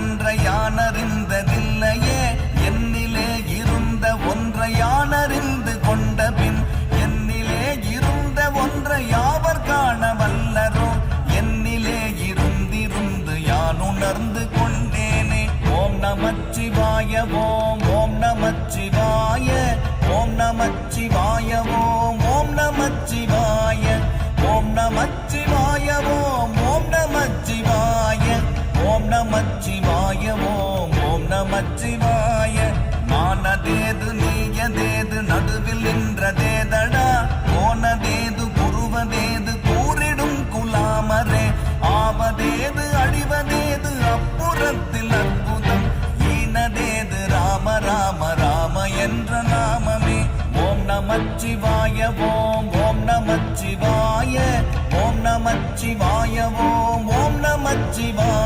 ஒன்றை யானறிந்ததில்லையே என்னிலே இருந்த ஒன்றை யானறிந்து கொண்ட பின் என்னிலே இருந்த ஒன்றை யாவர் காண வல்லரோ என்னிலே இருந்திருந்து யான் உணர்ந்து கொண்டேனே. ஓம் நமச்சிவாய ஓம் ஓம் நமச்சிவாய ஓம் நமச்சிவாய ஓம் ஓம் நமச்சிவாய ஓம் நமச்சிவாய ஓம் ஓம் நமச்சிவாய ஓம் நமச்சிவாய ஓம் ஓம் நமச்சிவாய. நானதேது நீயதேது நடுவில் நின்றதேதடா போனதேது குருவதேது கூறிடும் குலாமரே ஆவதேது அழிவதேது அப்புறத்தில் அற்புதம் ஈனதேது ராம ராம ராம என்ற நாமமே. ஓம் நமச்சிவாய ஓம் ஓம் நமச்சிவாய ஓம் நமச்சிவாய ஓம் ஓம் நமச்சிவாய